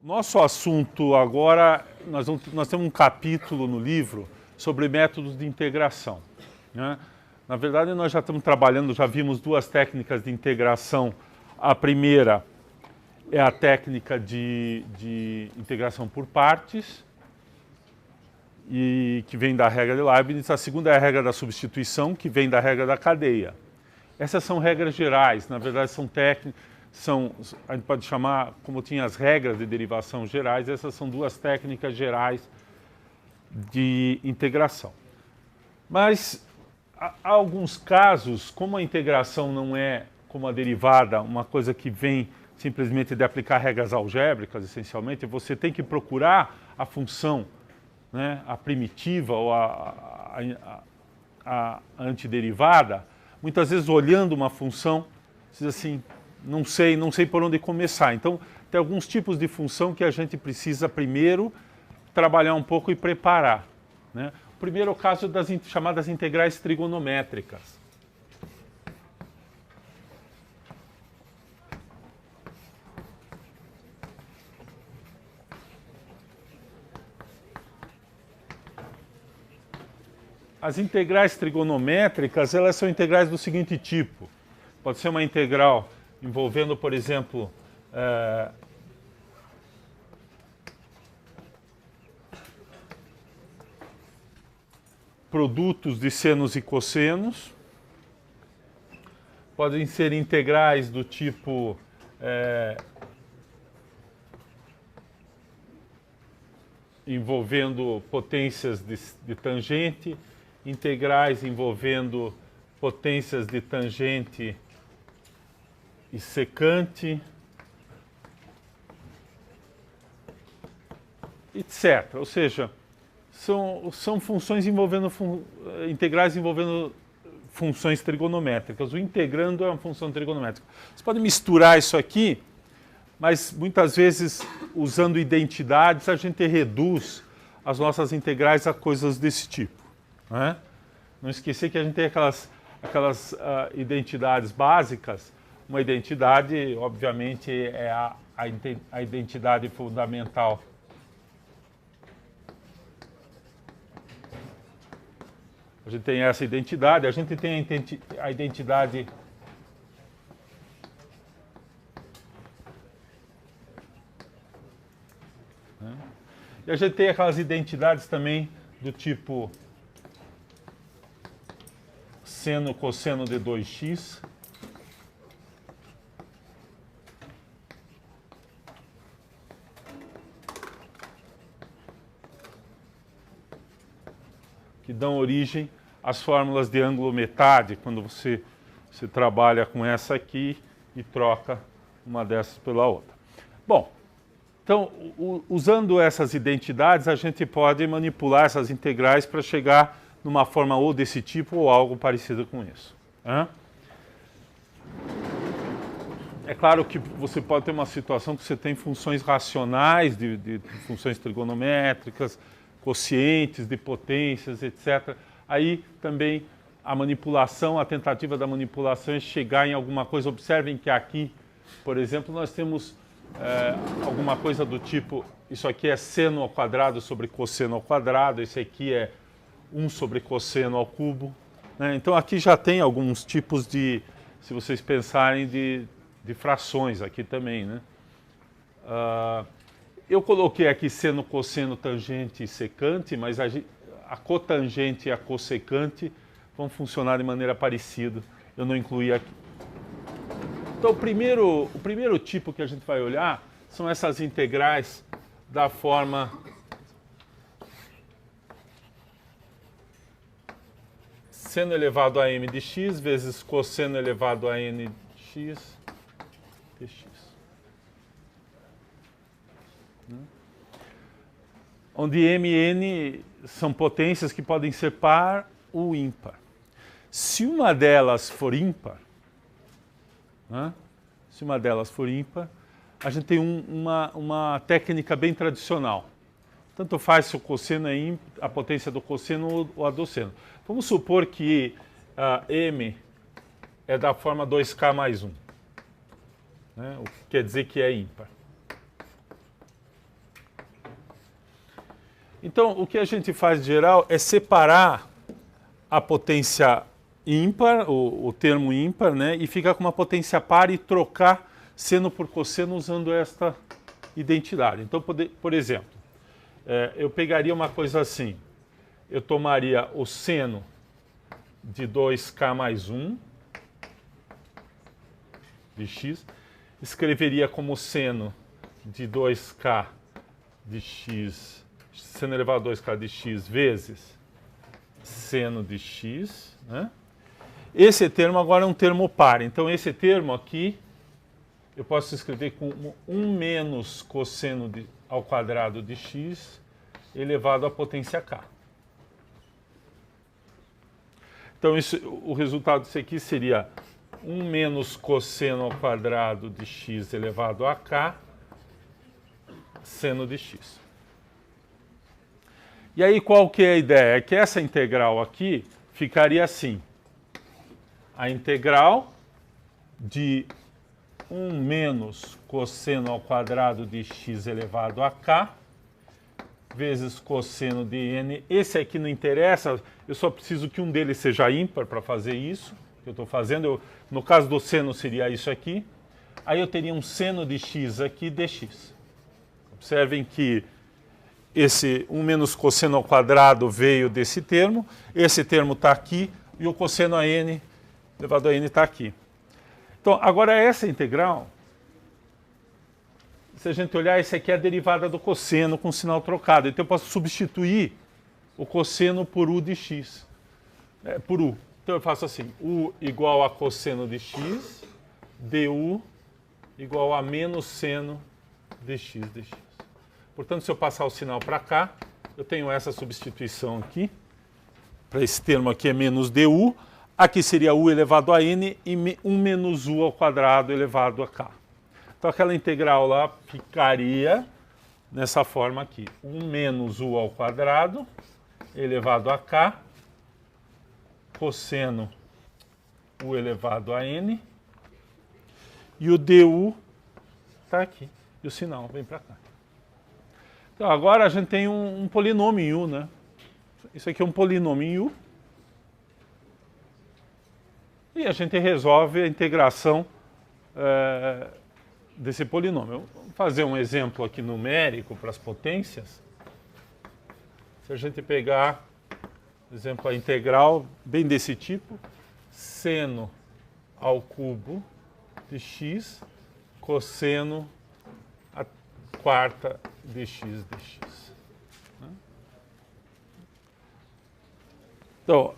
Nosso assunto agora, nós temos um capítulo no livro sobre métodos de integração, né? Na verdade, nós já estamos trabalhando, já vimos duas técnicas de integração. A primeira é a técnica de integração por partes, e que vem da regra de Leibniz. A segunda é a regra da substituição, que vem da regra da cadeia. Essas são regras gerais, na verdade são técnicas, a gente pode chamar, como tinha as regras de derivação gerais, essas são duas técnicas gerais de integração. Mas há alguns casos, como a integração não é como a derivada, uma coisa que vem simplesmente de aplicar regras algébricas, essencialmente, você tem que procurar a função, né, a primitiva ou a antiderivada. Muitas vezes, olhando uma função, você diz assim, não sei por onde começar. Então, tem alguns tipos de função que a gente precisa primeiro trabalhar um pouco e preparar, né? O primeiro é o caso das chamadas integrais trigonométricas. As integrais trigonométricas, elas são integrais do seguinte tipo. Pode ser uma integral envolvendo, por exemplo, produtos de senos e cossenos. Podem ser integrais do tipo envolvendo potências de tangente, integrais envolvendo potências de tangente e secante, etc. Ou seja, são funções envolvendo integrais envolvendo funções trigonométricas. O integrando é uma função trigonométrica. Você pode misturar isso aqui, mas muitas vezes, usando identidades, a gente reduz as nossas integrais a coisas desse tipo, né? Não esquecer que a gente tem aquelas identidades básicas. Uma identidade, obviamente, é a identidade fundamental. A gente tem essa identidade, a gente tem a identidade e a gente tem aquelas identidades também do tipo seno cosseno de 2x. Que dão origem às fórmulas de ângulo metade, quando você trabalha com essa aqui e troca uma dessas pela outra. Bom, então, usando essas identidades, a gente pode manipular essas integrais para chegar numa forma ou desse tipo ou algo parecido com isso, né? É claro que você pode ter uma situação que você tem funções racionais, de funções trigonométricas, quocientes de potências, etc. Aí também a manipulação, a tentativa da manipulação é chegar em alguma coisa. Observem que aqui, por exemplo, nós temos alguma coisa do tipo, isso aqui é seno ao quadrado sobre cosseno ao quadrado, esse aqui é 1 sobre cosseno ao cubo, né? Então aqui já tem alguns tipos de, se vocês pensarem, de frações aqui também, né? Eu coloquei aqui seno, cosseno, tangente e secante, mas a cotangente e a cossecante vão funcionar de maneira parecida. Eu não incluí aqui. Então, o primeiro tipo que a gente vai olhar são essas integrais da forma seno elevado a m de x vezes cosseno elevado a n de x dx. Onde m e n são potências que podem ser par ou ímpar. Se uma delas for ímpar, né? Se uma delas for ímpar, a gente tem uma técnica bem tradicional. Tanto faz se o cosseno é ímpar, a potência do cosseno ou a do seno. Vamos supor que m é da forma 2k mais 1, né? O que quer dizer que é ímpar. Então, o que a gente faz de geral é separar a potência ímpar, o termo ímpar, né, e ficar com uma potência par e trocar seno por cosseno usando esta identidade. Então, por exemplo, eu pegaria uma coisa assim, eu tomaria o seno de 2k mais 1 de x, escreveria como seno de 2k de x, seno elevado a 2k de x vezes seno de x, né? Esse termo agora é um termo par, então esse termo aqui eu posso escrever como 1 menos cosseno ao quadrado de x elevado à potência k. Então o resultado disso aqui seria 1 menos cosseno ao quadrado de x elevado a k seno de x. E aí qual que é a ideia? É que essa integral aqui ficaria assim. A integral de 1 menos cosseno ao quadrado de x elevado a k vezes cosseno de n. Esse aqui não interessa, eu só preciso que um deles seja ímpar para fazer isso que eu estou fazendo. No caso do seno seria isso aqui. Aí eu teria um seno de x aqui dx. Observem que esse 1 menos cosseno ao quadrado veio desse termo, esse termo está aqui e o cosseno a n elevado a n está aqui. Então, agora essa integral, se a gente olhar, esse aqui é a derivada do cosseno com sinal trocado. Então eu posso substituir o cosseno por u de x, por u. Então eu faço assim, u igual a cosseno de x, du igual a menos seno de x dx. Portanto, se eu passar o sinal para cá, eu tenho essa substituição aqui. Para esse termo aqui é menos du. Aqui seria u elevado a n e 1 menos u ao quadrado elevado a k. Então aquela integral lá ficaria nessa forma aqui. 1 menos u ao quadrado elevado a k, cosseno u elevado a n, e o du está aqui. E o sinal vem para cá. Então agora a gente tem um polinômio em u, né? Isso aqui é um polinômio em u. E a gente resolve a integração desse polinômio. Vou fazer um exemplo aqui numérico para as potências. Se a gente pegar, por exemplo, a integral bem desse tipo, seno ao cubo de x, cosseno a quarta de x dx. Então,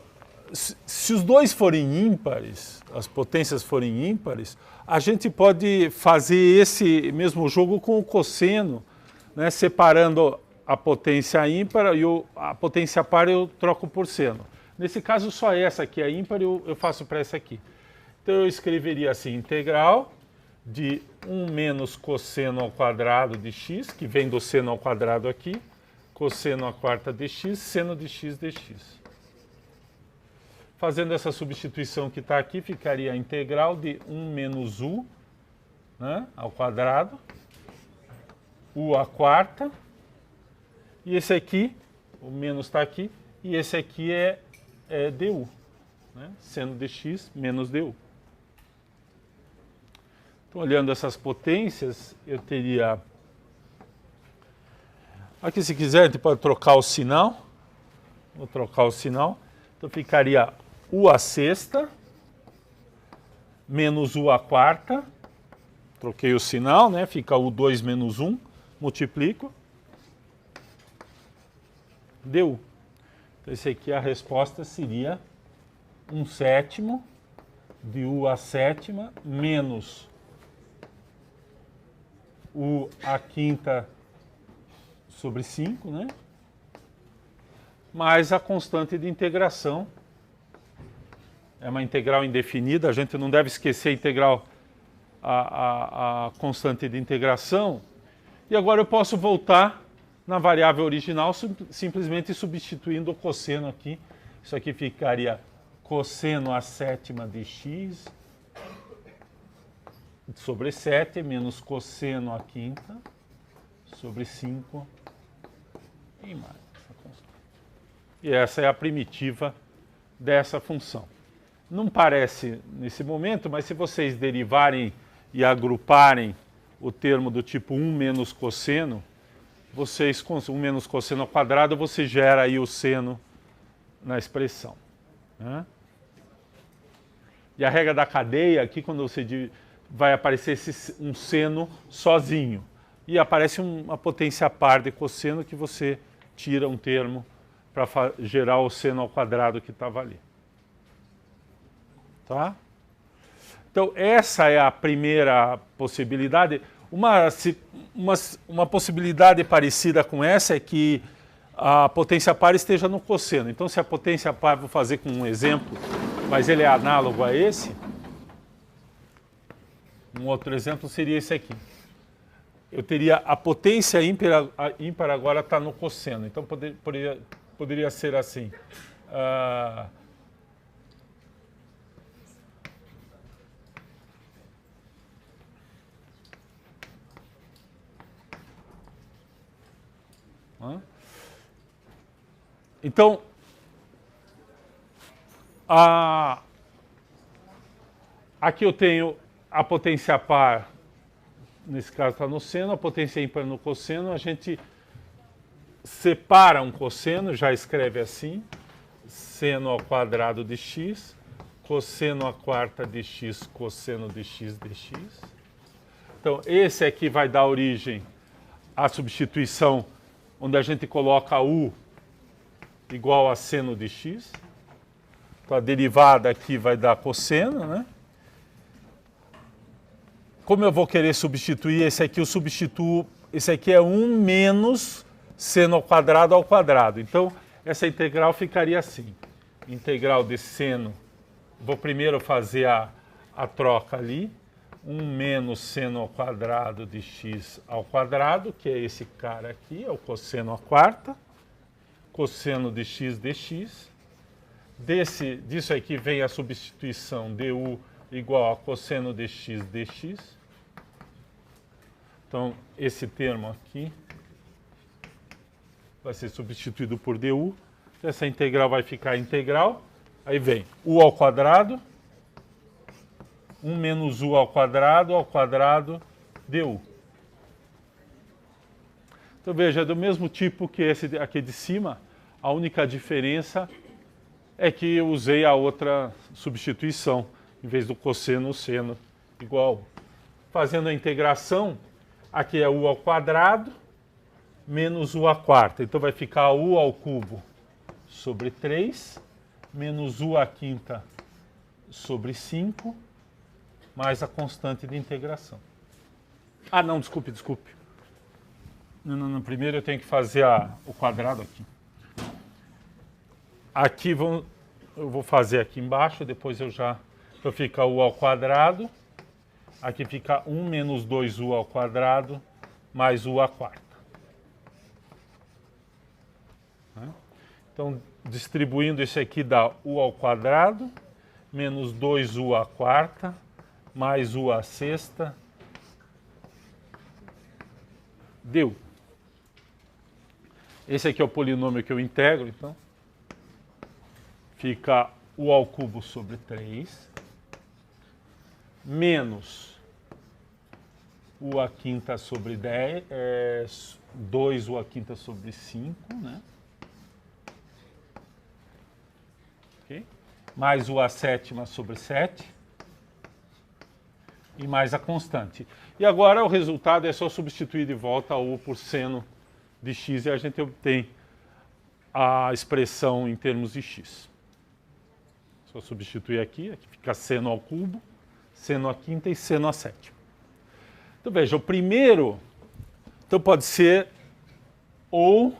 se os dois forem ímpares, as potências forem ímpares, a gente pode fazer esse mesmo jogo com o cosseno, né, separando a potência ímpar e a potência par eu troco por seno. Nesse caso, só essa aqui é ímpar e eu faço para essa aqui. Então eu escreveria assim, integral de 1 menos cosseno ao quadrado de x, que vem do seno ao quadrado aqui, cosseno à quarta de x, seno de x dx. Fazendo essa substituição que está aqui, ficaria a integral de 1 menos u, né, ao quadrado, u à quarta, e esse aqui, o menos está aqui, e esse aqui é du, né, seno de x menos du. Então, olhando essas potências, eu teria... Aqui, se quiser, a gente pode trocar o sinal. Vou trocar o sinal. Então, ficaria u à sexta menos u à quarta. Troquei o sinal, né? Fica u2 menos 1. Multiplico. Deu. Então, esse aqui, a resposta seria 1/7 de u à sétima menos u à quinta sobre 5, né? Mais a constante de integração. É uma integral indefinida, a gente não deve esquecer a integral, a constante de integração. E agora eu posso voltar na variável original, simplesmente substituindo o cosseno aqui. Isso aqui ficaria cosseno à sétima de x sobre 7 menos cosseno à quinta sobre 5 e mais. E essa é a primitiva dessa função. Não parece nesse momento, mas se vocês derivarem e agruparem o termo do tipo 1 menos cosseno, vocês com 1 menos cosseno ao quadrado, você gera aí o seno na expressão, né? E a regra da cadeia, aqui quando você vai aparecer um seno sozinho. E aparece uma potência par de cosseno que você tira um termo para gerar o seno ao quadrado que estava ali. Tá? Então, essa é a primeira possibilidade. Uma possibilidade parecida com essa é que a potência par esteja no cosseno. Então, se a potência par, vou fazer com um exemplo, mas ele é análogo a esse, um outro exemplo seria esse aqui. Eu teria a potência ímpar agora está no cosseno. Então, poderia ser assim. Então, aqui eu tenho a potência par, nesse caso está no seno, a potência ímpar no cosseno. A gente separa um cosseno, já escreve assim, seno ao quadrado de x, cosseno à quarta de x, cosseno de x dx. Então, esse aqui vai dar origem à substituição, onde a gente coloca u igual a seno de x. Então, a derivada aqui vai dar cosseno, né? Como eu vou querer substituir esse aqui, eu substituo, esse aqui é 1 menos seno ao quadrado. Então, essa integral ficaria assim. Integral de seno, vou primeiro fazer a troca ali. 1 menos seno ao quadrado de x ao quadrado, que é esse cara aqui, é o cosseno à quarta. Cosseno de x dx. Disso aqui vem a substituição du igual a cosseno de x dx. Então, esse termo aqui vai ser substituído por du. Essa integral vai ficar integral. Aí vem u ao quadrado, 1 menos u ao quadrado du. Então, veja, é do mesmo tipo que esse aqui de cima. A única diferença é que eu usei a outra substituição. Em vez do cosseno, o seno igual. Fazendo a integração, aqui é u ao quadrado menos u à quarta. Então vai ficar u ao cubo sobre 3 menos u à quinta sobre 5 mais a constante de integração. Ah, não, desculpe. Não, primeiro eu tenho que fazer o quadrado aqui. Aqui eu vou fazer aqui embaixo, depois então fica u ao quadrado. Aqui fica 1 menos 2u ao quadrado mais u à quarta. Então, distribuindo isso aqui dá u ao quadrado menos 2u à quarta mais u à sexta deu. Esse aqui é o polinômio que eu integro, então. Fica u ao cubo sobre 3 menos u à quinta sobre 10, 2u à quinta sobre 5, né? Okay. Mais u à sétima sobre 7 e mais a constante. E agora o resultado é só substituir de volta u por seno de x e a gente obtém a expressão em termos de x. Só substituir aqui fica seno ao cubo, seno à quinta e seno à sétima. Então veja, o primeiro então pode ser ou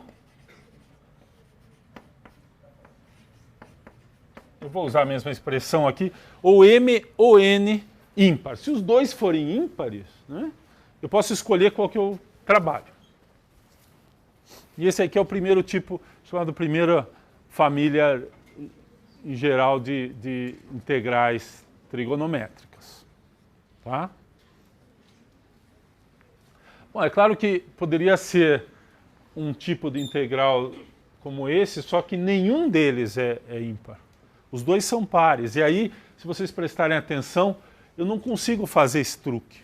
eu vou usar a mesma expressão aqui, ou m ou n ímpar. Se os dois forem ímpares, né, eu posso escolher qual que eu trabalho. E esse aqui é o primeiro tipo, chamado primeira família em geral de integrais trigonométricas. Tá? Bom, é claro que poderia ser um tipo de integral como esse, só que nenhum deles é ímpar. Os dois são pares. E aí, se vocês prestarem atenção, eu não consigo fazer esse truque.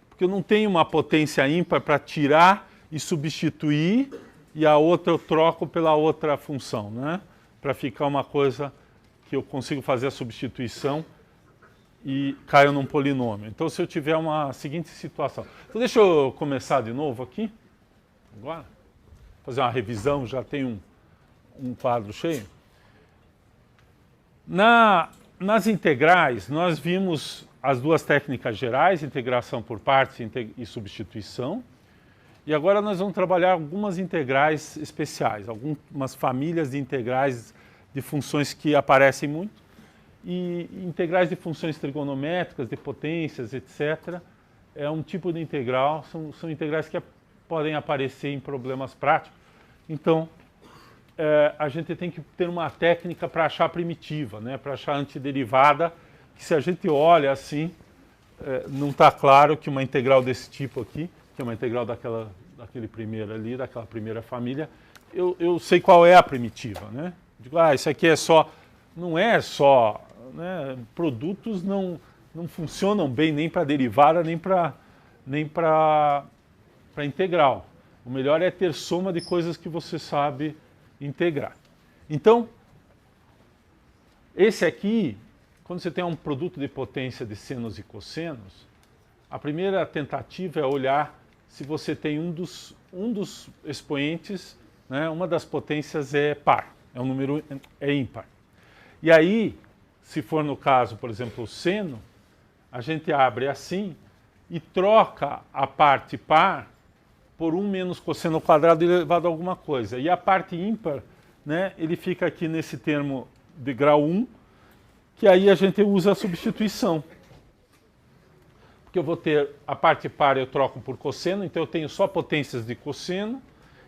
Porque eu não tenho uma potência ímpar para tirar e substituir, e a outra eu troco pela outra função, né? Para ficar uma coisa que eu consigo fazer a substituição e caio num polinômio. Então, se eu tiver uma seguinte situação... Então, deixa eu começar de novo aqui. Agora. Fazer uma revisão, já tem um quadro cheio. Nas integrais, nós vimos as duas técnicas gerais, integração por partes e substituição. E agora nós vamos trabalhar algumas integrais especiais, algumas famílias de integrais de funções que aparecem muito. E integrais de funções trigonométricas, de potências, etc. É um tipo de integral, são integrais que podem aparecer em problemas práticos. Então, a gente tem que ter uma técnica para achar primitiva, né? Para achar antiderivada, que se a gente olha assim, não está claro que uma integral desse tipo aqui, que é uma integral daquele primeiro ali, daquela primeira família, eu sei qual é a primitiva, né? Digo, isso aqui é só... Não é só... Né? Produtos não funcionam bem nem para derivada, nem para integral. O melhor é ter soma de coisas que você sabe integrar. Então, esse aqui, quando você tem um produto de potência de senos e cossenos, a primeira tentativa é olhar se você tem um dos expoentes, né, uma das potências é par, é um número ímpar. E aí, se for no caso, por exemplo, o seno, a gente abre assim e troca a parte par por 1 menos cosseno ao quadrado elevado a alguma coisa. E a parte ímpar, né, ele fica aqui nesse termo de grau 1, que aí a gente usa a substituição. Porque eu vou ter a parte par, eu troco por cosseno, então eu tenho só potências de cosseno,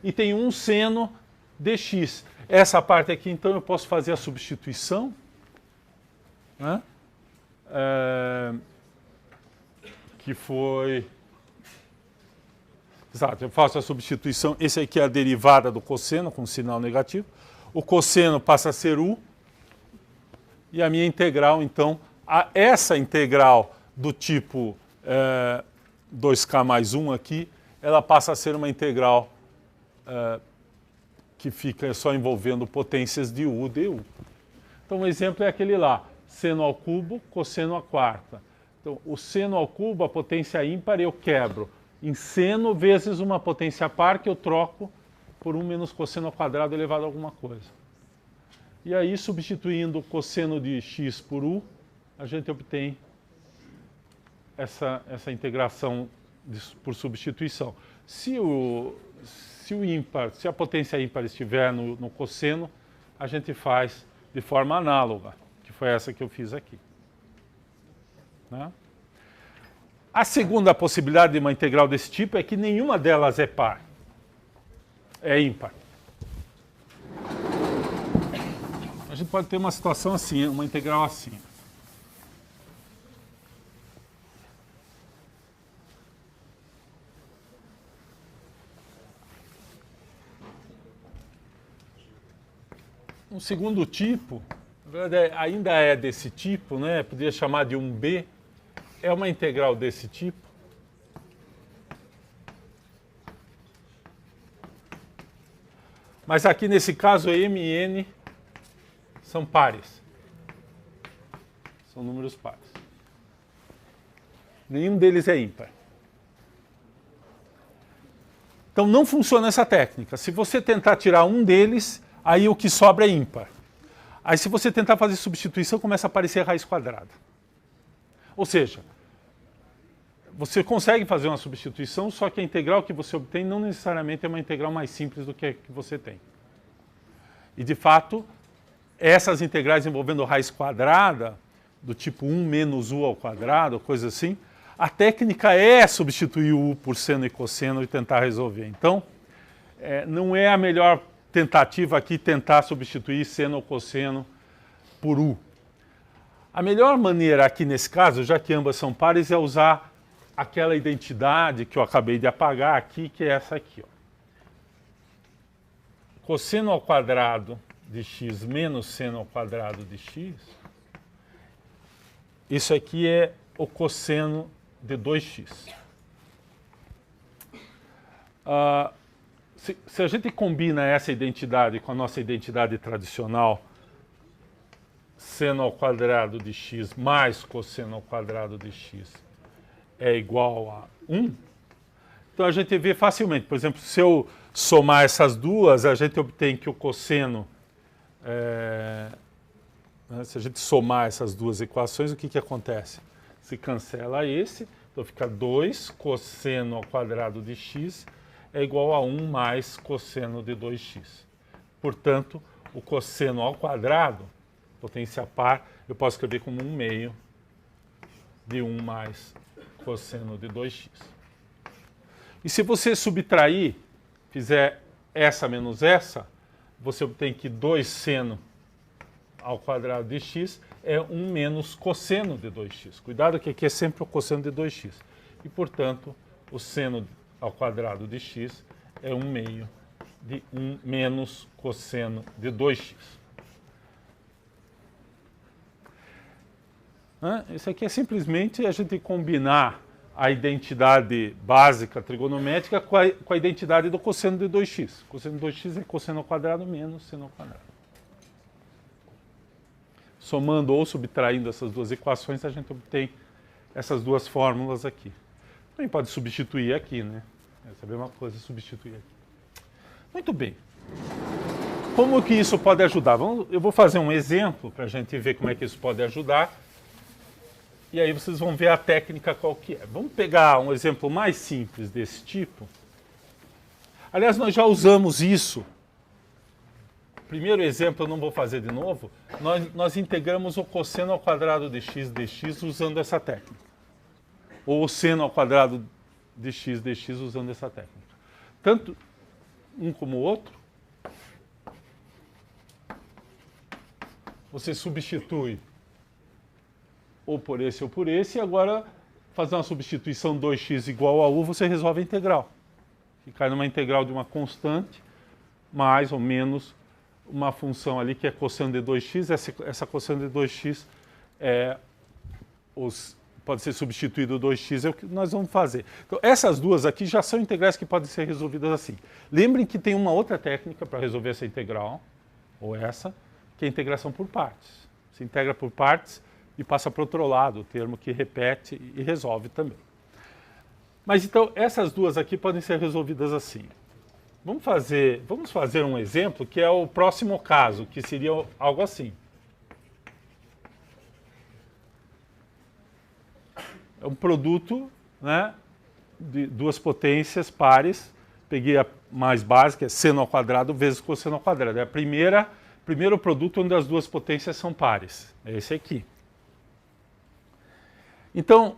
e tenho um seno dx. Essa parte aqui, então, eu posso fazer a substituição, né? Que foi... Exato, eu faço a substituição. Esse aqui é a derivada do cosseno, com sinal negativo. O cosseno passa a ser u. E a minha integral, então, essa integral do tipo 2k mais 1 aqui, ela passa a ser uma integral que fica só envolvendo potências de u, du. Então, um exemplo é aquele lá, seno ao cubo, cosseno à quarta. Então, o seno ao cubo, a potência ímpar, eu quebro em seno vezes uma potência par que eu troco por 1 menos cosseno ao quadrado elevado a alguma coisa. E aí, substituindo o cosseno de x por u, a gente obtém essa integração por substituição. Se a potência ímpar estiver no cosseno, a gente faz de forma análoga, que foi essa que eu fiz aqui. Né? A segunda possibilidade de uma integral desse tipo é que nenhuma delas é par, é ímpar. A gente pode ter uma situação assim, uma integral assim. Um segundo tipo, na verdade ainda é desse tipo, né? Poderia chamar de 1b, é uma integral desse tipo. Mas aqui nesse caso m e n são pares. São números pares. Nenhum deles é ímpar. Então não funciona essa técnica. Se você tentar tirar um deles, aí o que sobra é ímpar. Aí se você tentar fazer substituição, começa a aparecer raiz quadrada. Ou seja, você consegue fazer uma substituição, só que a integral que você obtém não necessariamente é uma integral mais simples do que a que você tem. E de fato, essas integrais envolvendo raiz quadrada, do tipo 1 menos u ao quadrado, coisa assim, a técnica é substituir o u por seno e cosseno e tentar resolver. Então, não é a melhor tentativa aqui tentar substituir seno ou cosseno por u. A melhor maneira aqui nesse caso, já que ambas são pares, é usar aquela identidade que eu acabei de apagar aqui, que é essa aqui. Ó. cosseno ao quadrado de x menos seno ao quadrado de x, isso aqui é o cosseno de 2x. Se a gente combina essa identidade com a nossa identidade tradicional, seno ao quadrado de x mais cosseno ao quadrado de x é igual a 1, então a gente vê facilmente. Por exemplo, se eu somar essas duas, a gente obtém que o cosseno, se a gente somar essas duas equações, o que acontece? Se cancela esse, então fica 2 cosseno ao quadrado de x é igual a 1 mais cosseno de 2x. Portanto, o cosseno ao quadrado, potência par, eu posso escrever como 1 meio de 1 mais cosseno de 2x. E se você subtrair, fizer essa menos essa, você obtém que 2 seno ao quadrado de x é 1 menos cosseno de 2x. Cuidado que aqui é sempre o cosseno de 2x. E, portanto, o seno ao quadrado de x é 1 meio de 1 menos cosseno de 2x. Isso aqui é simplesmente a gente combinar a identidade básica trigonométrica com a identidade do cosseno de 2x. Cosseno de 2x é cosseno ao quadrado menos seno ao quadrado. Somando ou subtraindo essas duas equações, a gente obtém essas duas fórmulas aqui. Também pode substituir aqui, né? Essa é a mesma coisa, substituir aqui. Muito bem. Como que isso pode ajudar? Eu vou fazer um exemplo para a gente ver como é que isso pode ajudar. E aí vocês vão ver a técnica qual que é. Vamos pegar um exemplo mais simples desse tipo. Aliás, nós já usamos isso. Primeiro exemplo, eu não vou fazer de novo. Nós integramos o cosseno ao quadrado de x dx usando essa técnica. Ou o seno ao quadrado de x dx usando essa técnica. Tanto um como o outro, você substitui ou por esse, e agora fazer uma substituição 2x igual a u, você resolve a integral. Que cai numa integral de uma constante, mais ou menos uma função ali que é cosseno de 2x. Essa cosseno de 2x pode ser substituído 2x, é o que nós vamos fazer. Então, essas duas aqui já são integrais que podem ser resolvidas assim. Lembrem que tem uma outra técnica para resolver essa integral, ou essa, que é a integração por partes. Se integra por partes e passa para o outro lado, o termo que repete e resolve também. Mas então, essas duas aqui podem ser resolvidas assim. Vamos fazer um exemplo que é o próximo caso, que seria algo assim. É um produto, né, de duas potências pares. Peguei a mais básica, é seno ao quadrado vezes cosseno ao quadrado. É primeiro produto onde as duas potências são pares. É esse aqui. Então,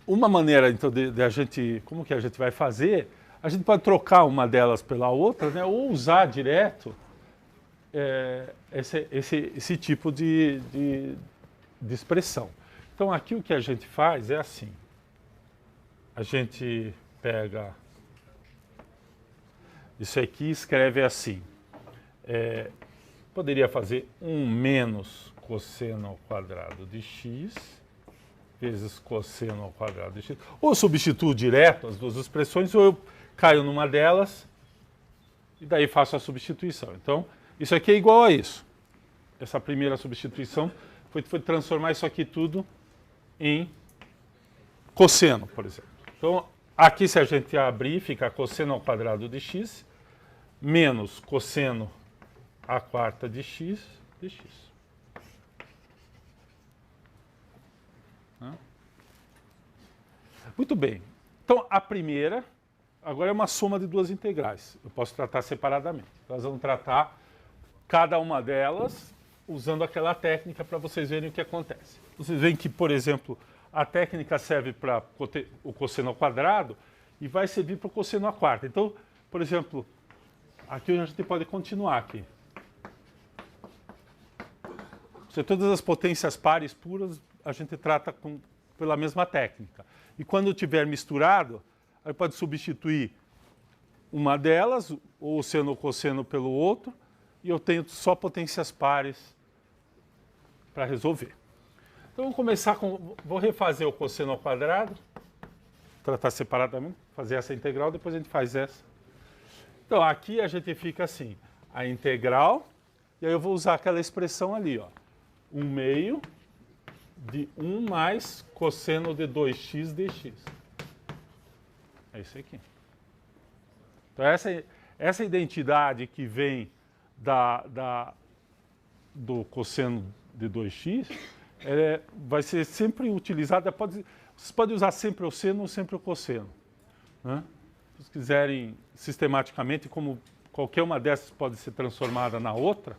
uma maneira então, de a gente, como que a gente vai fazer, a gente pode trocar uma delas pela outra, né, ou usar direto esse tipo de expressão. Então, aqui o que a gente faz é assim. A gente pega isso aqui e escreve assim. Poderia fazer 1 menos cosseno ao quadrado de x vezes cosseno ao quadrado de x. Ou eu substituo direto as duas expressões, ou eu caio numa delas e daí faço a substituição. Então, isso aqui é igual a isso. Essa primeira substituição foi transformar isso aqui tudo em cosseno, por exemplo. Então, aqui se a gente abrir, fica cosseno ao quadrado de x menos cosseno à quarta de x de x. Muito bem. Então, a primeira, agora é uma soma de duas integrais. Eu posso tratar separadamente. Nós vamos tratar cada uma delas usando aquela técnica para vocês verem o que acontece. Vocês veem que, por exemplo, a técnica serve para o cosseno ao quadrado e vai servir para o cosseno à quarta. Então, por exemplo, aqui a gente pode continuar aqui. Se todas as potências pares puras, a gente trata pela mesma técnica. E quando tiver misturado, aí pode substituir uma delas, ou seno ou cosseno pelo outro, e eu tenho só potências pares para resolver. Então, vamos começar com... Vou refazer o cosseno ao quadrado, tratar separadamente, fazer essa integral, depois a gente faz essa. Então, aqui a gente fica assim, a integral, e aí eu vou usar aquela expressão ali, ó, 1/2 de 1 mais cosseno de 2x dx. É isso aqui. Então, essa identidade que vem do cosseno de 2x vai ser sempre utilizada, vocês podem usar sempre o seno ou sempre o cosseno, né? Se vocês quiserem sistematicamente, como qualquer uma dessas pode ser transformada na outra,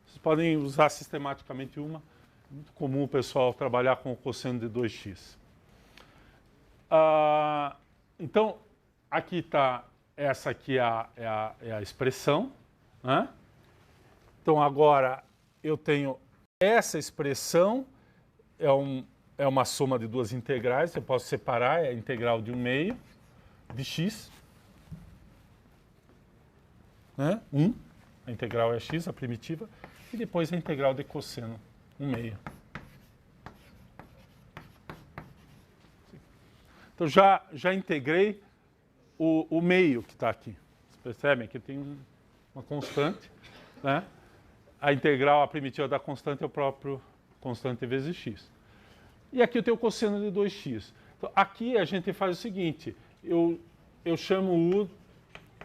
vocês podem usar sistematicamente uma. É muito comum o pessoal trabalhar com o cosseno de 2x. Então, aqui está, essa aqui é a expressão, né? Então, agora eu tenho essa expressão, é uma soma de duas integrais, eu posso separar, é a integral de 1/2 de x, né? A integral é x, a primitiva, e depois a integral de cosseno, 1/2. Então, já integrei o meio que está aqui. Vocês percebem que tem uma constante, né? A integral, a primitiva da constante é o próprio constante vezes x. E aqui eu tenho o cosseno de 2x. Então, aqui a gente faz o seguinte, eu chamo u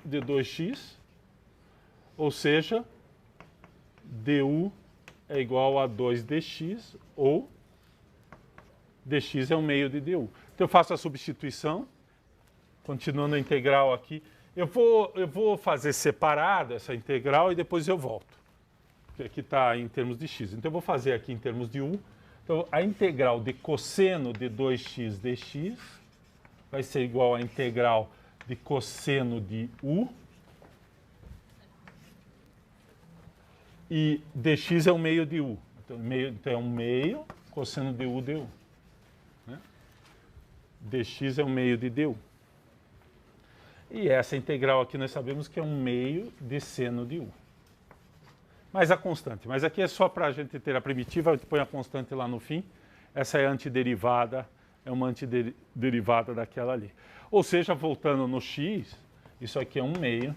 de 2x, ou seja, du é igual a 2dx, ou dx é 1/2 de du. Então eu faço a substituição, continuando a integral aqui. Eu vou fazer separado essa integral e depois eu volto. Porque aqui está em termos de x. Então eu vou fazer aqui em termos de u. Então a integral de cosseno de 2x dx vai ser igual à integral de cosseno de u. E dx é 1/2 de u. Então é 1/2 cosseno de u du. Né? Dx é 1/2 de du. E essa integral aqui nós sabemos que é 1/2 de seno de u. Mas a constante. Mas aqui é só para a gente ter a primitiva, a gente põe a constante lá no fim. Essa é a antiderivada, é uma antiderivada daquela ali. Ou seja, voltando no x, isso aqui é 1/2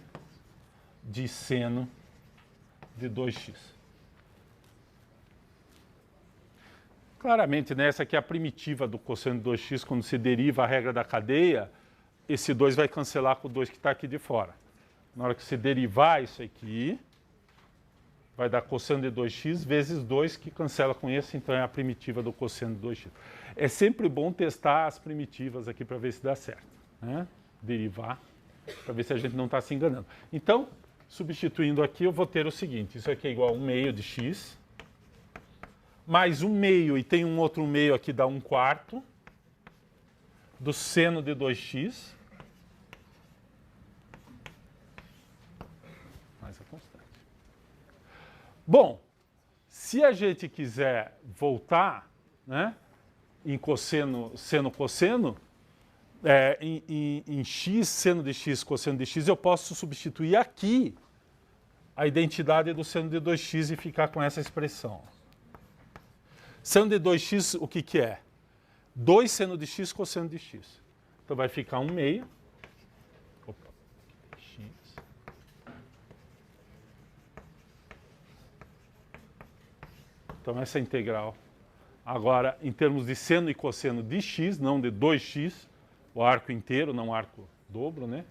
de seno de 2x. Claramente, né, essa aqui é a primitiva do cosseno de 2x, quando se deriva a regra da cadeia, esse 2 vai cancelar com o 2 que está aqui de fora. Na hora que você derivar isso aqui, vai dar cosseno de 2x vezes 2, que cancela com esse, então é a primitiva do cosseno de 2x. É sempre bom testar as primitivas aqui para ver se dá certo, né? Derivar, para ver se a gente não está se enganando. Então, substituindo aqui, eu vou ter o seguinte, isso aqui é igual a 1/2 de x, mais 1/2, e tem um outro 1/2 aqui, dá 1/4, do seno de 2x, mais a constante. Bom, se a gente quiser voltar, né, em cosseno, seno, cosseno, em x, seno de x, cosseno de x, eu posso substituir aqui a identidade do seno de 2x e ficar com essa expressão. Seno de 2x, o que é? 2 seno de x, cosseno de x. Então vai ficar 1/2. Opa, x. Então essa integral. Agora, em termos de seno e cosseno de x, não de 2x, o arco inteiro, não o arco dobro, né?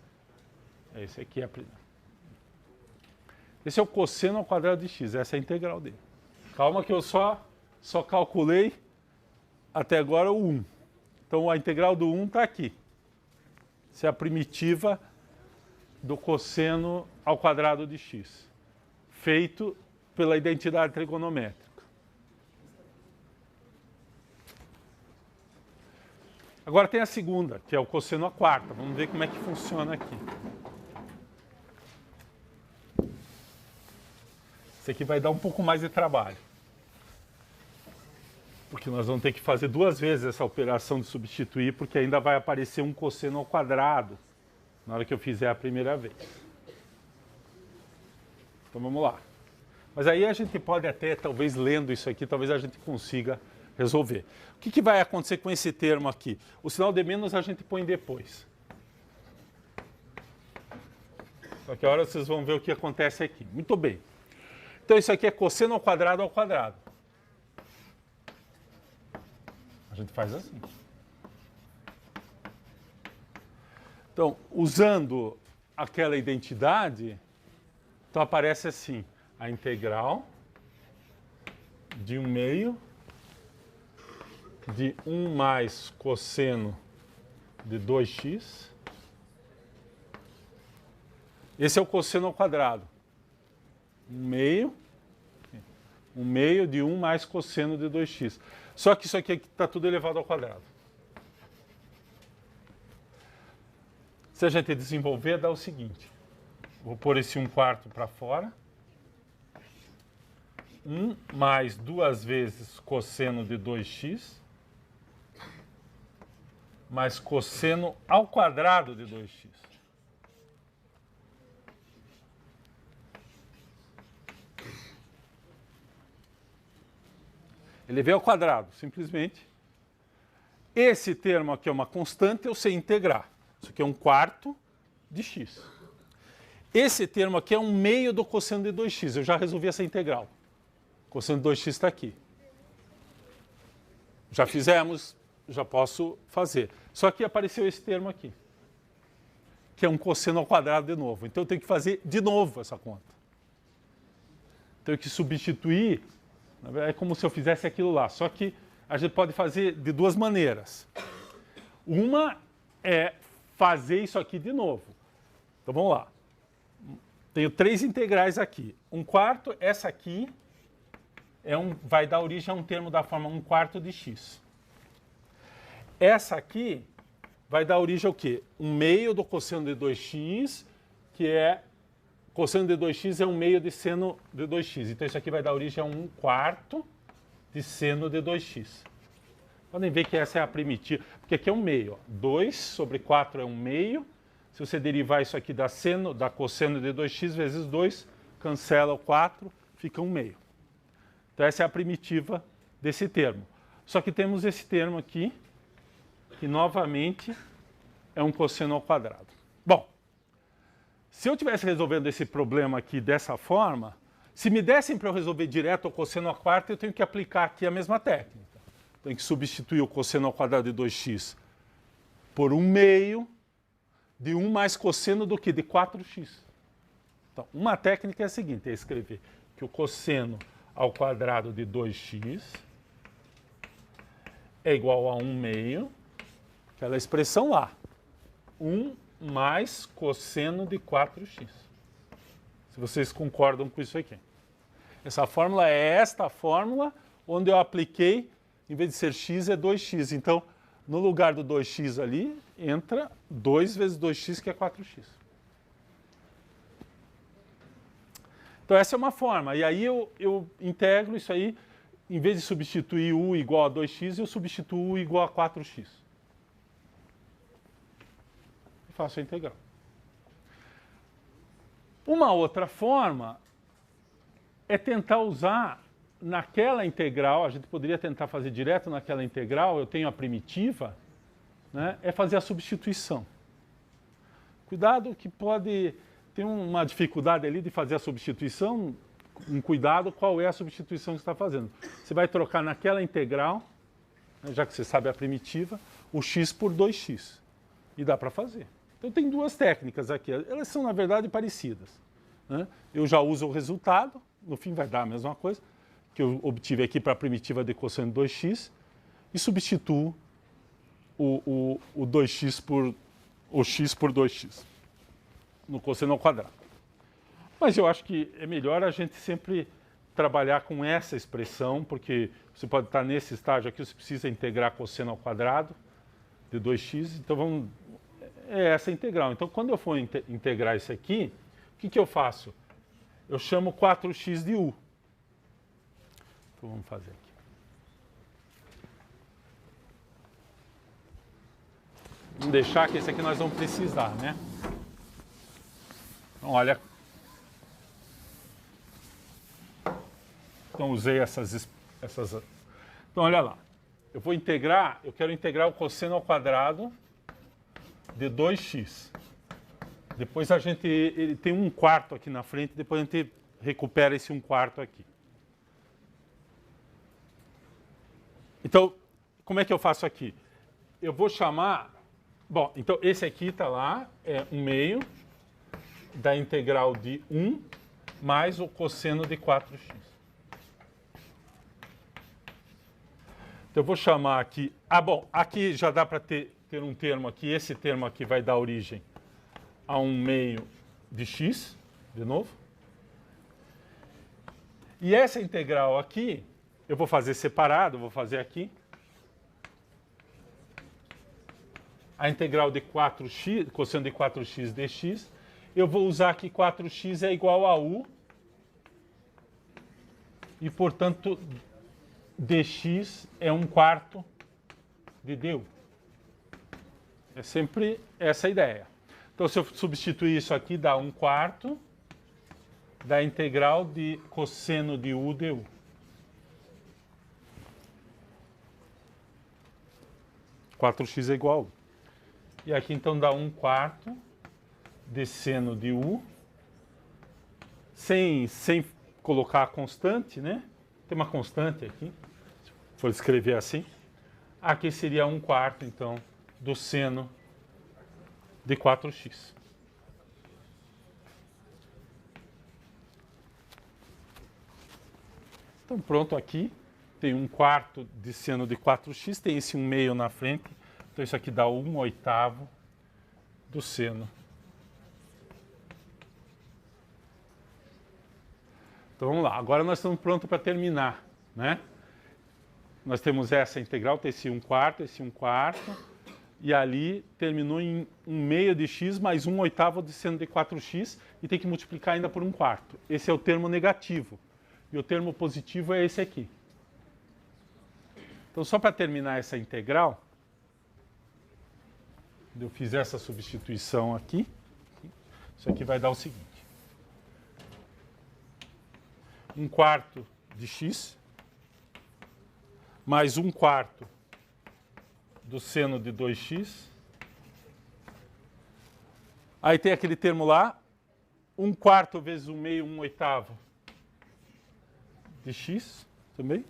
Esse aqui é a primeira. Esse é o cosseno ao quadrado de x, essa é a integral dele. Calma que eu só calculei até agora o 1. Então a integral do 1 está aqui. Essa é a primitiva do cosseno ao quadrado de x, feito pela identidade trigonométrica. Agora tem a segunda, que é o cosseno à quarta. Vamos ver como é que funciona aqui. Isso aqui vai dar um pouco mais de trabalho. Porque nós vamos ter que fazer 2 vezes essa operação de substituir, porque ainda vai aparecer um cosseno ao quadrado na hora que eu fizer a primeira vez. Então vamos lá. Mas aí a gente pode até, talvez lendo isso aqui, talvez a gente consiga resolver. O que vai acontecer com esse termo aqui? O sinal de menos a gente põe depois. Só que agora vocês vão ver o que acontece aqui. Muito bem. Então isso aqui é cosseno ao quadrado. A gente faz assim. Então, usando aquela identidade, então aparece assim, a integral de 1/2 de 1 mais cosseno de 2x. Esse é o cosseno ao quadrado. 1/2 de 1 mais cosseno de 2x. Só que isso aqui está tudo elevado ao quadrado. Se a gente desenvolver, dá o seguinte. Vou pôr esse 1/4 para fora. 1 mais 2 vezes cosseno de 2x mais cosseno ao quadrado de 2x. Elevei ao quadrado, simplesmente. Esse termo aqui é uma constante, eu sei integrar. Isso aqui é 1/4 de x. Esse termo aqui é 1/2 do cosseno de 2x. Eu já resolvi essa integral. O cosseno de 2x está aqui. Já fizemos, já posso fazer. Só que apareceu esse termo aqui, que é um cosseno ao quadrado de novo. Então eu tenho que fazer de novo essa conta. Tenho que substituir. É como se eu fizesse aquilo lá. Só que a gente pode fazer de duas maneiras. Uma é fazer isso aqui de novo. Então vamos lá. Tenho 3 integrais aqui. 1/4, essa aqui vai dar origem a um termo da forma 1/4 de x. Essa aqui vai dar origem ao quê? 1/2 do cosseno de 2x, que é cosseno de 2x é 1/2 de seno de 2x. Então isso aqui vai dar origem a 1/4 de seno de 2x. Podem ver que essa é a primitiva, porque aqui é 1/2. 2 sobre 4 é 1/2. Se você derivar isso aqui da cosseno de 2x vezes 2, cancela o 4, fica 1/2. Então essa é a primitiva desse termo. Só que temos esse termo aqui, que novamente é um cosseno ao quadrado. Bom, se eu estivesse resolvendo esse problema aqui dessa forma, se me dessem para eu resolver direto o cosseno ao quarto, eu tenho que aplicar aqui a mesma técnica. Tenho que substituir o cosseno ao quadrado de 2x por 1/2 de 1 mais cosseno do que? De 4x. Então, uma técnica é a seguinte, é escrever que o cosseno ao quadrado de 2x é igual a 1/2, aquela expressão lá, 1 mais cosseno de 4x. Se vocês concordam com isso aqui. Essa fórmula é esta fórmula onde eu apliquei, em vez de ser x, é 2x. Então, no lugar do 2x ali, entra 2 vezes 2x, que é 4x. Então, essa é uma forma. E aí eu integro isso aí, em vez de substituir u igual a 2x, eu substituo u igual a 4x. E faço a integral. Uma outra forma é tentar usar naquela integral, a gente poderia tentar fazer direto naquela integral, eu tenho a primitiva, né, é fazer a substituição. Cuidado que pode ter uma dificuldade ali de fazer a substituição, um cuidado qual é a substituição que você está fazendo. Você vai trocar naquela integral, né, já que você sabe a primitiva, o x por 2x. E dá para fazer. Então tem duas técnicas aqui, elas são na verdade parecidas. Né? Eu já uso o resultado, no fim vai dar a mesma coisa, que eu obtive aqui para a primitiva de cosseno de 2x, e substituo o 2x por o x por 2x no cosseno ao quadrado. Mas eu acho que é melhor a gente sempre trabalhar com essa expressão, porque você pode estar nesse estágio aqui, você precisa integrar cosseno ao quadrado de 2x, então é essa integral. Então, quando eu for integrar isso aqui, o que eu faço? Eu chamo 4x de u. Então, vamos fazer aqui. Vamos deixar que esse aqui nós vamos precisar, né? Então, olha. Então, usei essas. Então, olha lá. Eu quero integrar o cosseno ao quadrado de 2x. Depois ele tem 1/4 aqui na frente, depois a gente recupera esse 1/4 aqui. Então, como é que eu faço aqui? Eu vou chamar... Bom, então esse aqui está lá, é 1/2 da integral de 1 mais o cosseno de 4x. Então eu vou chamar aqui... bom, aqui já dá para ter um termo aqui. Esse termo aqui vai dar origem a 1/2 de x, de novo. E essa integral aqui, eu vou fazer separado, vou fazer aqui. A integral de 4x, cosseno de 4x dx, eu vou usar que 4x é igual a u, e, portanto, dx é 1/4 de du. É sempre essa a ideia. Então, se eu substituir isso aqui, dá 1/4 da integral de cosseno de u du. X é igual a u. E aqui, então, dá 1/4 de seno de u, sem colocar a constante, né? Tem uma constante aqui, se for escrever assim. Aqui seria 1/4, então, do seno de 4x. Então, pronto, aqui tem 1/4 de seno de 4x, tem esse 1/2 na frente. Então, isso aqui dá 1/8 do seno. Então, vamos lá. Agora nós estamos prontos para terminar, né? Nós temos essa integral, tem esse 1/4, esse 1/4. E ali terminou em 1/2 de x mais 1/8 de seno de 4x. E tem que multiplicar ainda por 1/4. Esse é o termo negativo. E o termo positivo é esse aqui. Então, só para terminar essa integral, eu fiz essa substituição aqui. Isso aqui vai dar o seguinte. 1/4 de x mais 1/4 do seno de 2x. Aí tem aquele termo lá, 1/4 vezes 1/2, 1/8 de x também.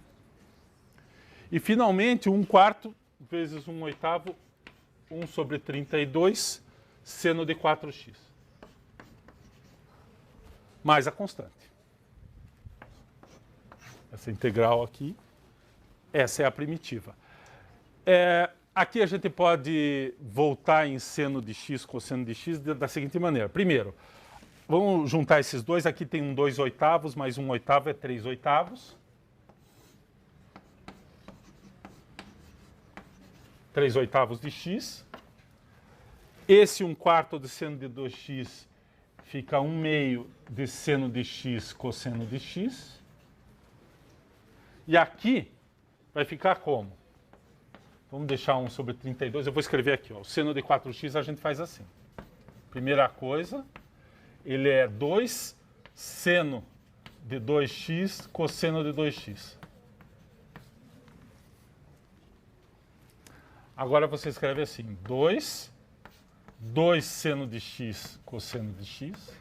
E finalmente 1/4 vezes 1/8, 1 sobre 32, seno de 4x. Mais a constante. Essa integral aqui, essa é a primitiva. Aqui a gente pode voltar em seno de x, cosseno de x, da seguinte maneira. Primeiro, vamos juntar esses dois. Aqui tem um 2/8, mais 1/8 é 3/8. 3/8 de x. Esse 1/4 de seno de 2x fica 1/2 de seno de x, cosseno de x. E aqui vai ficar como? Vamos deixar 1 sobre 32. Eu vou escrever aqui. Ó. O seno de 4x a gente faz assim. Primeira coisa, ele é 2 seno de 2x, cosseno de 2x. Agora você escreve assim, 2 seno de x, cosseno de x,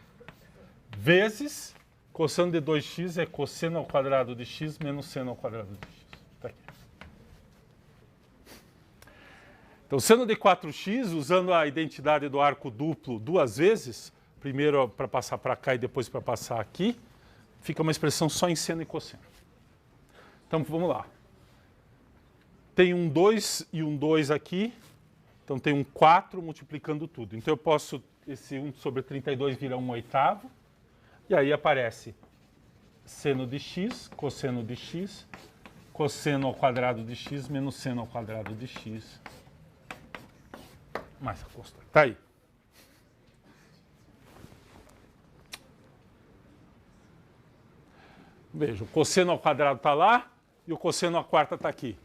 vezes cosseno de 2x é cosseno ao quadrado de x menos seno ao quadrado de x. Tá aqui. Então, seno de 4x, usando a identidade do arco duplo duas vezes, primeiro para passar para cá e depois para passar aqui, fica uma expressão só em seno e cosseno. Então, vamos lá. Tem um 2 e um 2 aqui, então tem um 4 multiplicando tudo. Então eu posso, esse 1 sobre 32 vira 1/8, e aí aparece seno de x, cosseno ao quadrado de x menos seno ao quadrado de x, mais a constante. Está aí. Veja, o cosseno ao quadrado está lá e o cosseno à quarta está aqui.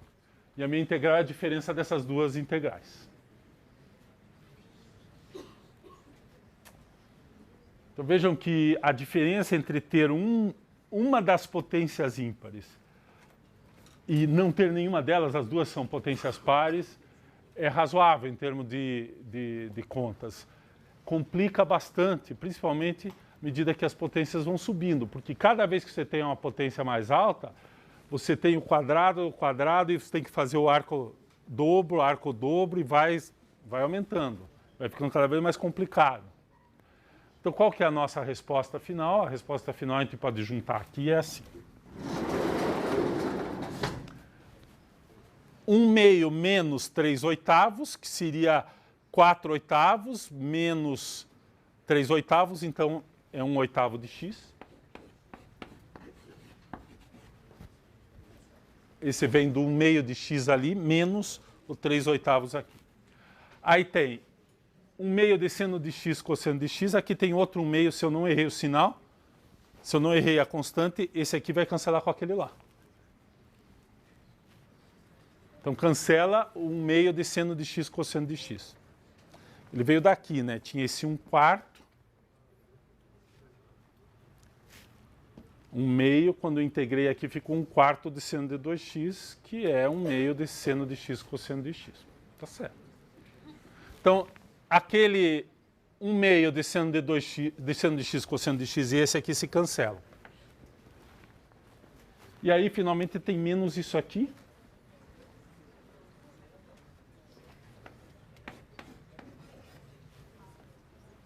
E a minha integral é a diferença dessas duas integrais. Então vejam que a diferença entre ter uma das potências ímpares e não ter nenhuma delas, as duas são potências pares, é razoável em termos de contas. Complica bastante, principalmente à medida que as potências vão subindo, porque cada vez que você tem uma potência mais alta, você tem o quadrado, e você tem que fazer o arco dobro, e vai aumentando. Vai ficando cada vez mais complicado. Então, qual que é a nossa resposta final? A resposta final a gente pode juntar aqui é assim. 1/2 menos 3/8, que seria 4/8 menos 3/8, então é 1/8 de x. Esse vem do 1/2 de x ali, menos o 3/8 aqui. Aí tem 1/2 de seno de x cosseno de x. Aqui tem outro 1/2 se eu não errei o sinal. Se eu não errei a constante, esse aqui vai cancelar com aquele lá. Então cancela o 1/2 de seno de x cosseno de x. Ele veio daqui, né? Tinha esse 1/4. 1/2, quando eu integrei aqui, ficou 1/4 de seno de 2x, que é 1/2 de seno de x cosseno de x. Tá certo. Então, aquele 1/2 de seno de 2x, de seno de x cosseno de x e esse aqui se cancelam. E aí, finalmente, tem menos isso aqui.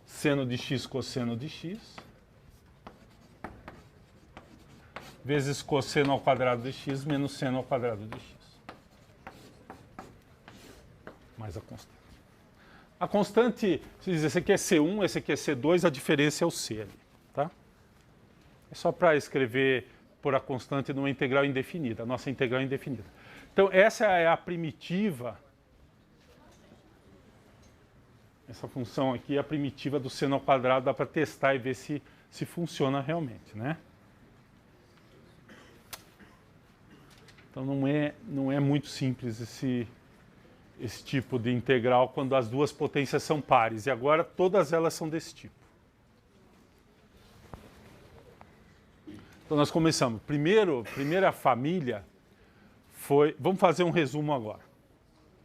Seno de x cosseno de x. Vezes cosseno ao quadrado de x menos seno ao quadrado de x. Mais a constante. A constante, se diz, esse aqui é C1, esse aqui é C2, a diferença é o C ali, tá? É só para escrever por a constante numa integral indefinida, a nossa integral indefinida. Então, essa é a primitiva, essa função aqui é a primitiva do seno ao quadrado, dá para testar e ver se funciona realmente, né? Então, não é muito simples esse tipo de integral quando as duas potências são pares. E agora todas elas são desse tipo. Então nós começamos. Primeira família foi... Vamos fazer um resumo agora.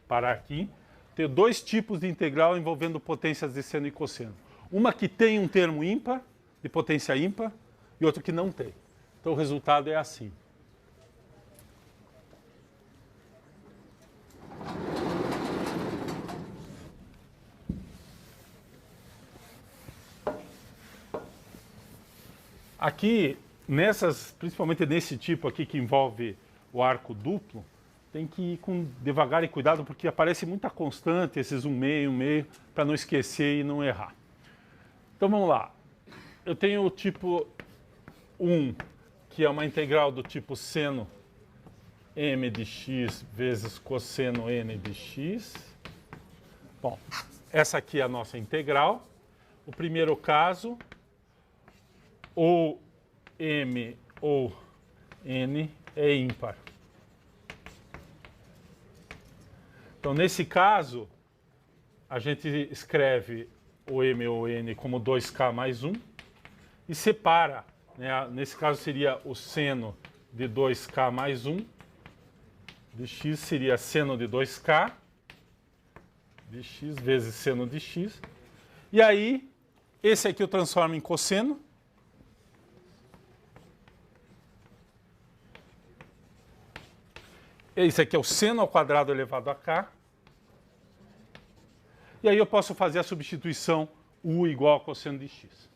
Parar aqui. Tem dois tipos de integral envolvendo potências de seno e cosseno. Uma que tem um termo ímpar, de potência ímpar, e outra que não tem. Então o resultado é assim. Aqui, principalmente nesse tipo aqui que envolve o arco duplo, tem que ir devagar e cuidado, porque aparece muita constante, esses 1/2, para não esquecer e não errar. Então vamos lá. Eu tenho o tipo 1, que é uma integral do tipo seno m de x vezes cosseno n de x. Bom, essa aqui é a nossa integral. O primeiro caso, ou m ou n é ímpar. Então, nesse caso, a gente escreve o m ou n como 2k mais 1 e separa, né? Nesse caso seria o seno de 2k mais 1, de x seria seno de 2k, de x vezes seno de x. E aí, esse aqui eu transformo em cosseno. Esse aqui é o seno ao quadrado elevado a k. E aí eu posso fazer a substituição u igual a cosseno de x.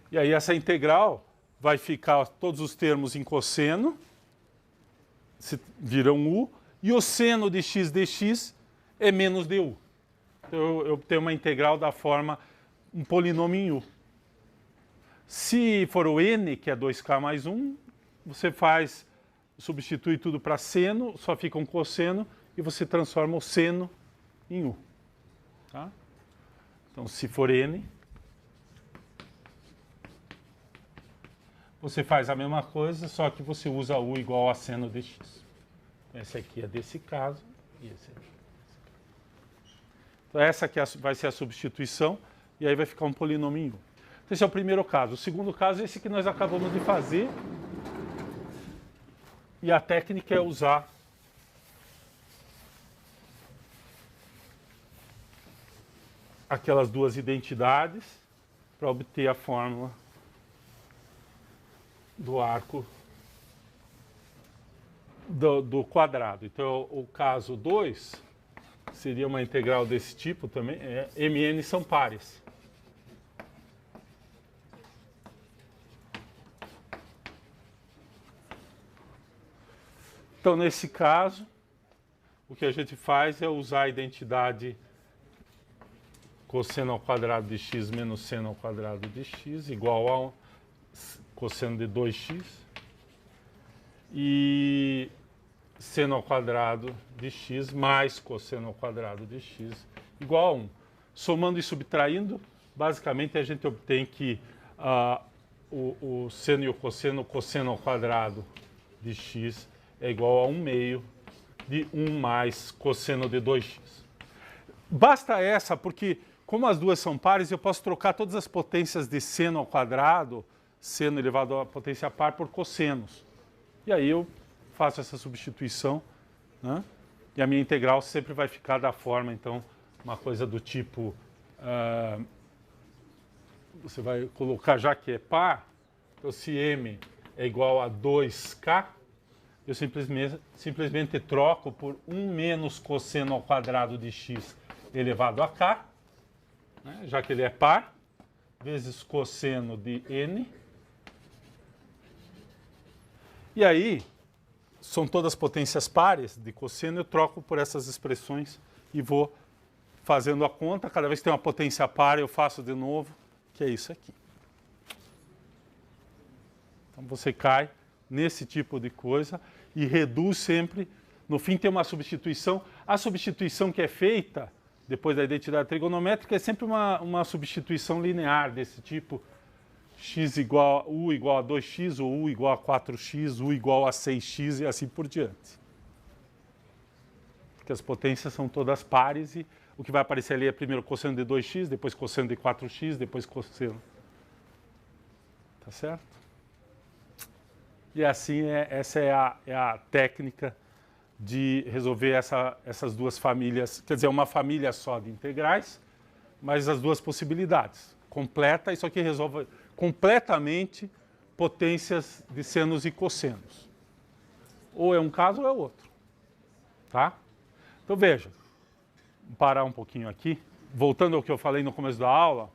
E aí essa integral vai ficar todos os termos em cosseno, viram u, e o seno de x dx é menos du. Então eu tenho uma integral da forma um polinômio em u. Se for o n, que é 2k mais 1, você substitui tudo para seno, só fica um cosseno, e você transforma o seno em u. Tá? Então, se for n, você faz a mesma coisa, só que você usa u igual a seno de x. Esse aqui é desse caso, e esse aqui. Então, essa aqui vai ser a substituição. e aí vai ficar um polinômio em 1. Então, esse é o primeiro caso. O segundo caso é esse que nós acabamos de fazer. E a técnica é usar aquelas duas identidades para obter a fórmula do arco do quadrado. Então, o caso 2 seria uma integral desse tipo também. Mn são pares. Então, nesse caso, o que a gente faz é usar a identidade cosseno ao quadrado de x menos seno ao quadrado de x igual a cosseno de 2x e seno ao quadrado de x mais cosseno ao quadrado de x igual a 1. Somando e subtraindo, basicamente a gente obtém que o seno e o cosseno ao quadrado de x é igual a 1 meio de 1 mais cosseno de 2x. Basta essa, porque como as duas são pares, eu posso trocar todas as potências de seno ao quadrado, seno elevado à potência par, por cossenos. E aí eu faço essa substituição, né? E a minha integral sempre vai ficar da forma, então, uma coisa do tipo... você vai colocar, já que é par, então se m é igual a 2k, eu simplesmente troco por 1 menos cosseno ao quadrado de x elevado a k, né, já que ele é par, vezes cosseno de n. E aí, são todas potências pares de cosseno, eu troco por essas expressões e vou fazendo a conta. Cada vez que tem uma potência par, eu faço de novo, que é isso aqui. Então, você cai nesse tipo de coisa e reduz sempre. No fim tem uma substituição. A substituição que é feita depois da identidade trigonométrica é sempre uma substituição linear desse tipo. U igual a 2x, ou U igual a 4x, U igual a 6x e assim por diante. Porque as potências são todas pares e o que vai aparecer ali é primeiro cosseno de 2x, depois cosseno de 4x, depois cosseno. Tá certo? E assim, essa é a técnica de resolver essas duas famílias, quer dizer, uma família só de integrais, mas as duas possibilidades. Completa, isso aqui resolve completamente potências de senos e cossenos. Ou é um caso ou é outro. Tá? Então veja, vou parar um pouquinho aqui. Voltando ao que eu falei no começo da aula,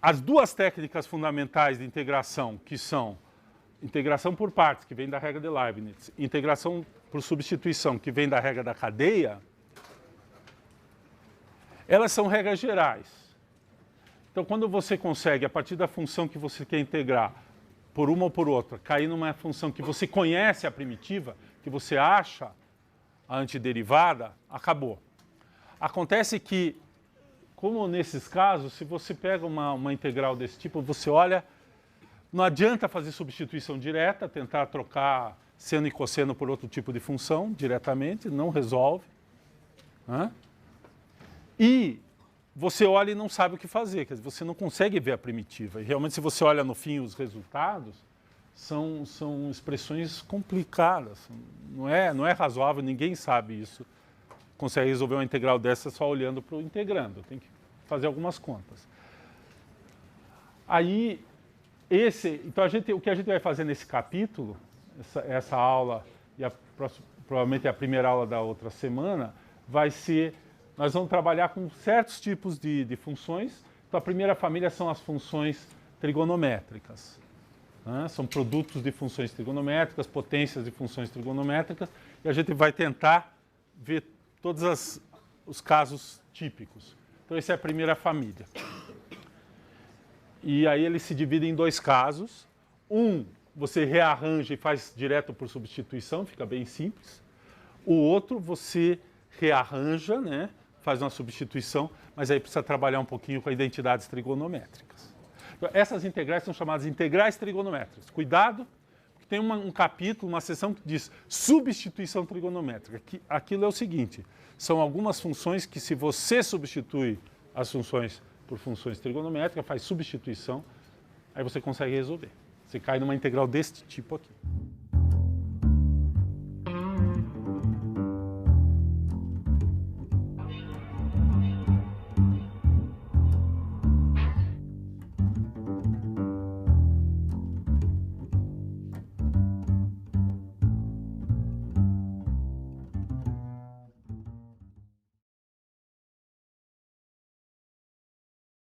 as duas técnicas fundamentais de integração, que são integração por partes, que vem da regra de Leibniz, integração por substituição, que vem da regra da cadeia, elas são regras gerais. Então, quando você consegue, a partir da função que você quer integrar, por uma ou por outra, cair numa função que você conhece a primitiva, que você acha a antiderivada, acabou. Acontece que, como nesses casos, se você pega uma integral desse tipo, você olha, não adianta fazer substituição direta, tentar trocar seno e cosseno por outro tipo de função diretamente, não resolve. Né? E você olha e não sabe o que fazer, quer dizer, você não consegue ver a primitiva. E realmente, se você olha no fim os resultados, são expressões complicadas. Não é razoável, ninguém sabe isso. Consegue resolver uma integral dessa só olhando para o integrando. Tem que fazer algumas contas. Aí, então o que a gente vai fazer nesse capítulo, essa aula, e provavelmente a primeira aula da outra semana, vai ser, nós vamos trabalhar com certos tipos de funções. Então a primeira família são as funções trigonométricas. Né? São produtos de funções trigonométricas, potências de funções trigonométricas, e a gente vai tentar ver todos os casos típicos. Então essa é a primeira família. E aí ele se divide em dois casos. Um, você rearranja e faz direto por substituição, fica bem simples. O outro, você rearranja, né, faz uma substituição, mas aí precisa trabalhar um pouquinho com identidades trigonométricas. Então, essas integrais são chamadas integrais trigonométricas. Cuidado, porque tem um capítulo, uma seção que diz substituição trigonométrica. Aquilo é o seguinte, são algumas funções que se você substitui as funções por funções trigonométricas, faz substituição, aí você consegue resolver. Você cai numa integral deste tipo aqui.